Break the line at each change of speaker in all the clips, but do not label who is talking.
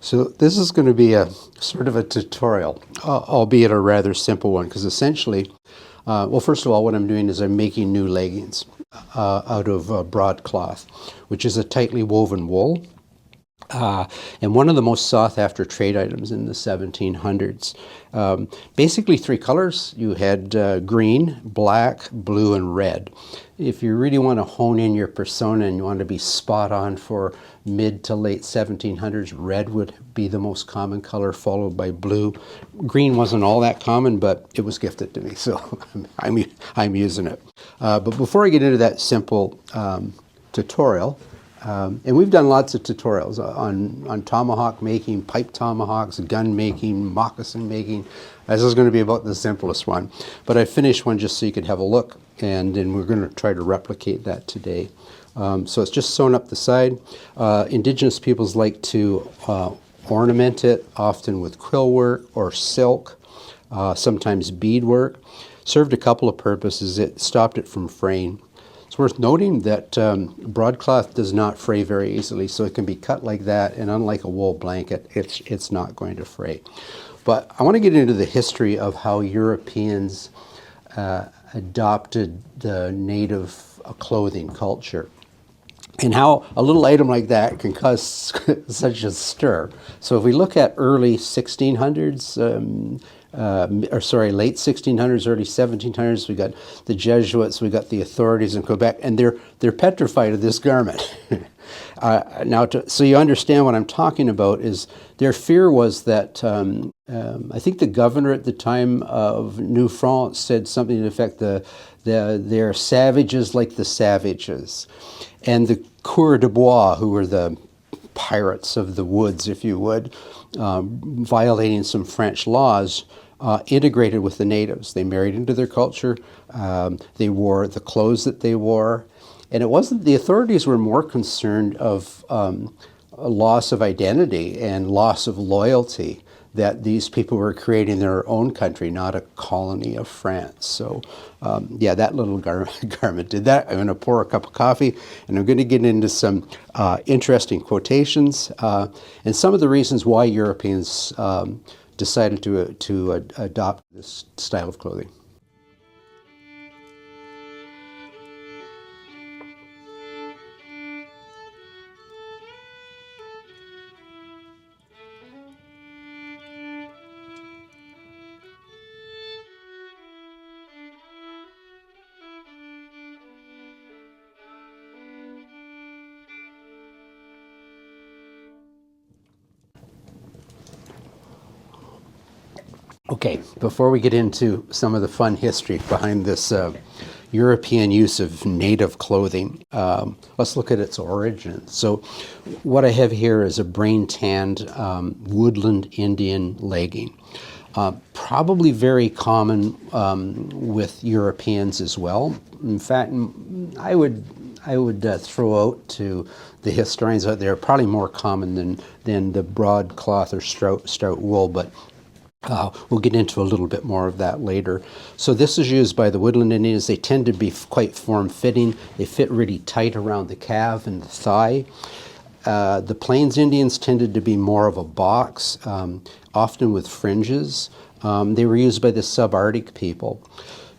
So this is going to be a sort of a tutorial, albeit a rather simple one, because essentially, well, first of all, what I'm doing is I'm making new leggings out of broadcloth, which is a tightly woven wool. And one of the most sought after trade items in the 1700s. Basically three colors. You had green, black, blue, and red. If you really want to hone in your persona and you want to be spot on for mid to late 1700s, red would be the most common color, followed by blue. Green wasn't all that common, but it was gifted to me, so I'm using it. But before I get into that simple tutorial, and we've done lots of tutorials on tomahawk making, pipe tomahawks, gun making, moccasin making. This is going to be about the simplest one. But I finished one just so you could have a look, and then we're going to try to replicate that today. So it's just sewn up the side. Indigenous peoples like to ornament it, often with quill work or silk, sometimes bead work. Served a couple of purposes. It stopped it from fraying. It's worth noting that broadcloth does not fray very easily, so it can be cut like that, and unlike a wool blanket, it's not going to fray. But I want to get into the history of how Europeans adopted the native clothing culture, and how a little item like that can cause such a stir. So if we look at early 1600s, late 1600s, early 1700s, we got the Jesuits, we got the authorities in Quebec, and they're petrified of this garment. So you understand what I'm talking about is their fear was that, I think the governor at the time of New France said something to the effect they're savages like the savages. And the coureurs de bois, who were the pirates of the woods, if you would, violating some French laws, integrated with the natives. They married into their culture. They wore the clothes that they wore. And it wasn't, the authorities were more concerned of a loss of identity and loss of loyalty, that these people were creating their own country, not a colony of France. So yeah, that little garment did that. I'm going to pour a cup of coffee, and I'm going to get into some interesting quotations and some of the reasons why Europeans decided to adopt this style of clothing. Okay, before we get into some of the fun history behind this European use of native clothing, let's look at its origin. So what I have here is a brain-tanned woodland Indian legging. Probably very common with Europeans as well. In fact, I would throw out to the historians out there, probably more common than the broadcloth or stout wool, but we'll get into a little bit more of that later. So this is used by the woodland Indians. They tend to be quite form-fitting. They fit really tight around the calf and the thigh. The Plains Indians tended to be more of a box, often with fringes. They were used by the subarctic people.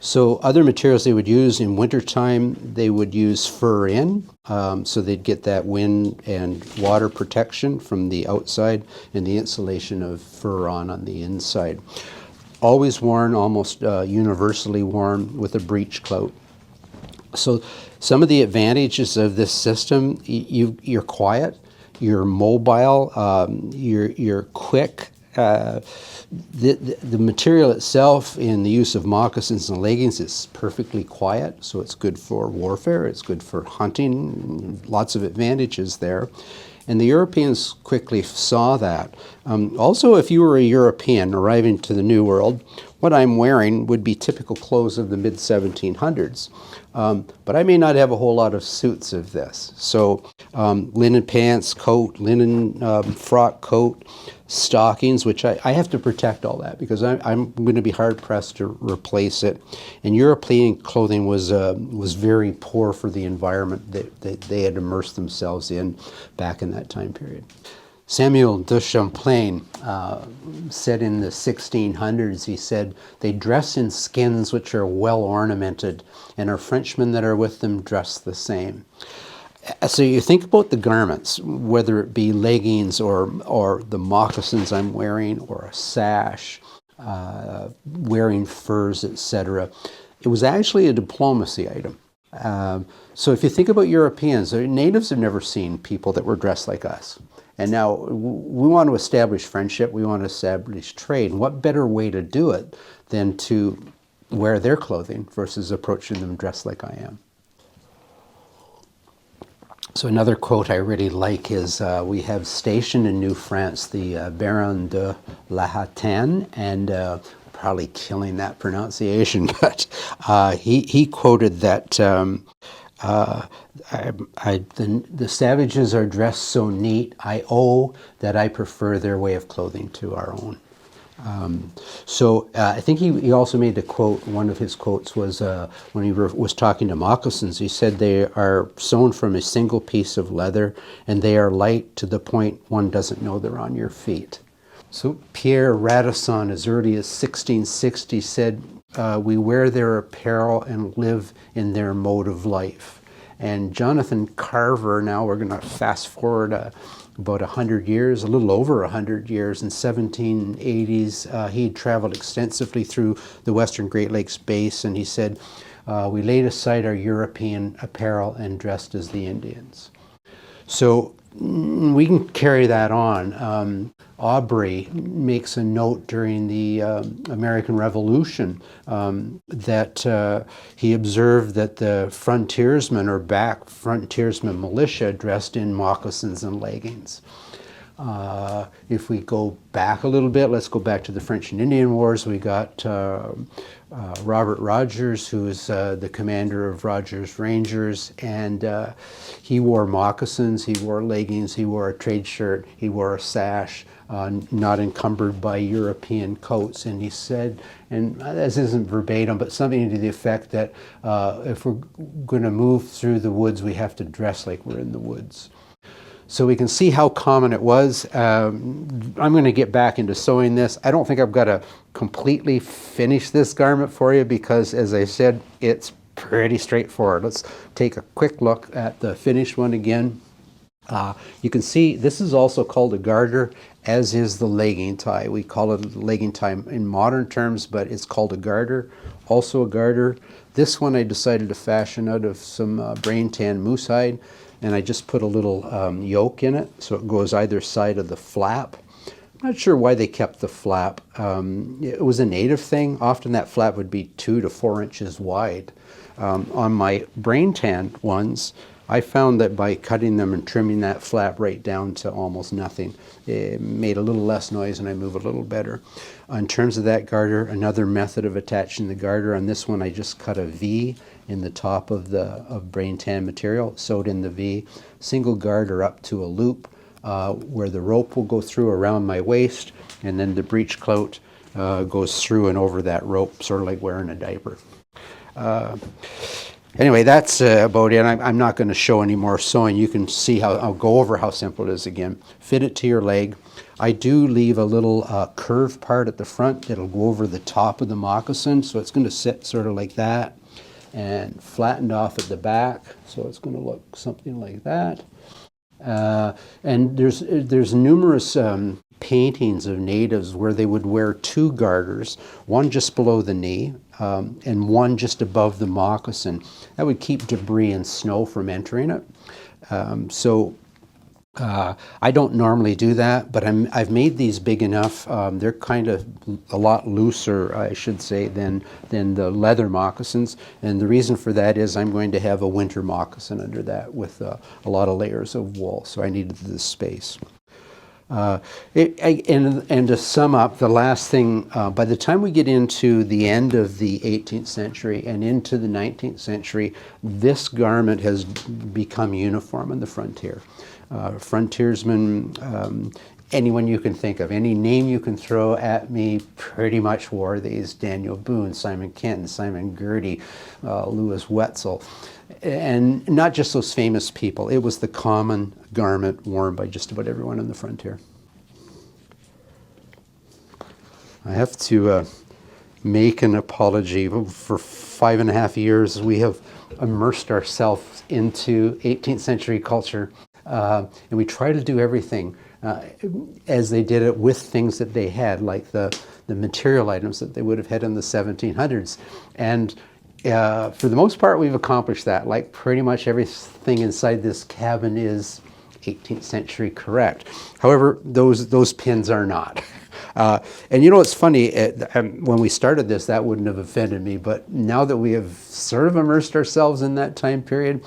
So other materials they would use in wintertime, they would use fur in, so they'd get that wind and water protection from the outside and the insulation of fur on the inside. Always worn, almost universally worn with a breech clout. So some of the advantages of this system, you're quiet, you're mobile, you're quick. The material itself in the use of moccasins and leggings is perfectly quiet, so it's good for warfare, it's good for hunting, lots of advantages there. And the Europeans quickly saw that. Also, if you were a European arriving to the New World, what I'm wearing would be typical clothes of the mid-1700s. But I may not have a whole lot of suits of this. So linen pants, coat, linen frock coat, stockings, which I have to protect all that because I'm going to be hard pressed to replace it. And European clothing was very poor for the environment that they had immersed themselves in back in that time period. Samuel de Champlain said in the 1600s, he said, they dress in skins which are well ornamented, and our Frenchmen that are with them dress the same. So you think about the garments, whether it be leggings or the moccasins I'm wearing, or a sash, wearing furs, etc. It was actually a diplomacy item. So if you think about Europeans, natives have never seen people that were dressed like us. And now we want to establish friendship, we want to establish trade. And what better way to do it than to wear their clothing versus approaching them dressed like I am? So another quote I really like is, we have stationed in New France the Baron de la Hautaine, and probably killing that pronunciation, but he quoted that the savages are dressed so neat, I owe that I prefer their way of clothing to our own. I think he also made a quote. One of his quotes was when he was talking to moccasins. He said they are sewn from a single piece of leather, and they are light to the point one doesn't know they're on your feet. So Pierre Radisson, as early as 1660, said, we wear their apparel and live in their mode of life. And Jonathan Carver, now we're going to fast forward about 100 years, a little over 100 years, in 1780s, he traveled extensively through the Western Great Lakes Basin, and he said, we laid aside our European apparel and dressed as the Indians. So we can carry that on. Aubrey makes a note during the American Revolution that he observed that the frontiersmen frontiersmen militia dressed in moccasins and leggings. If we go back a little bit, let's go back to the French and Indian Wars. We got Robert Rogers, who is the commander of Rogers Rangers, and he wore moccasins, he wore leggings, he wore a trade shirt, he wore a sash, not encumbered by European coats. And he said, and this isn't verbatim, but something to the effect that if we're going to move through the woods, we have to dress like we're in the woods. So we can see how common it was. I'm going to get back into sewing this. I don't think I've got to completely finish this garment for you because, as I said, it's pretty straightforward. Let's take a quick look at the finished one again. You can see this is also called a garter, as is the legging tie. We call it a legging tie in modern terms, but it's called a garter. Also a garter. This one I decided to fashion out of some brain tan moose hide, and I just put a little yoke in it so it goes either side of the flap. I'm not sure why they kept the flap. It was a native thing. Often that flap would be 2 to 4 inches wide. On my brain tan ones, I found that by cutting them and trimming that flap right down to almost nothing, it made a little less noise and I move a little better. In terms of that garter, another method of attaching the garter, on this one I just cut a V in the top of the brain tan material, sewed in the V, single garter up to a loop where the rope will go through around my waist, and then the breech clout goes through and over that rope, sort of like wearing a diaper. Anyway, that's about it. I'm not going to show any more sewing. You can see how I'll go over how simple it is again. Fit it to your leg. I do leave a little curved part at the front that'll go over the top of the moccasin, so it's going to sit sort of like that, and flattened off at the back, so it's going to look something like that. And there's numerous paintings of natives where they would wear 2 garters, one just below the knee and one just above the moccasin. That would keep debris and snow from entering it. I don't normally do that, but I've made these big enough. They're kind of a lot looser, I should say, than the leather moccasins. And the reason for that is I'm going to have a winter moccasin under that with a lot of layers of wool, so I needed the space. And to sum up, the last thing, by the time we get into the end of the 18th century and into the 19th century, this garment has become uniform on the frontier. Frontiersmen, anyone you can think of, any name you can throw at me, pretty much wore these. Daniel Boone, Simon Kenton, Simon Girty, Louis Wetzel. And not just those famous people. It was the common garment worn by just about everyone on the frontier. I have to make an apology. For 5.5 years, we have immersed ourselves into 18th century culture, and we try to do everything as they did it with things that they had, like the material items that they would have had in the 1700s. And for the most part, we've accomplished that. Like pretty much everything inside this cabin is 18th century correct. However, those pins are not. And you know, it's funny, when we started this, that wouldn't have offended me, but now that we have sort of immersed ourselves in that time period,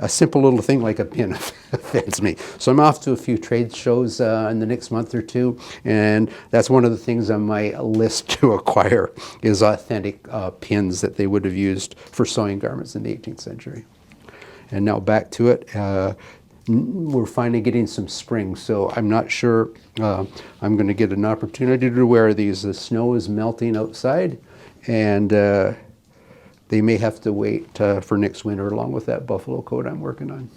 a simple little thing like a pin offends me. So I'm off to a few trade shows in the next month or two, and that's one of the things on my list to acquire is authentic pins that they would have used for sewing garments in the 18th century. And now back to it. We're finally getting some spring, so I'm not sure I'm going to get an opportunity to wear these. The snow is melting outside, and they may have to wait for next winter along with that buffalo coat I'm working on.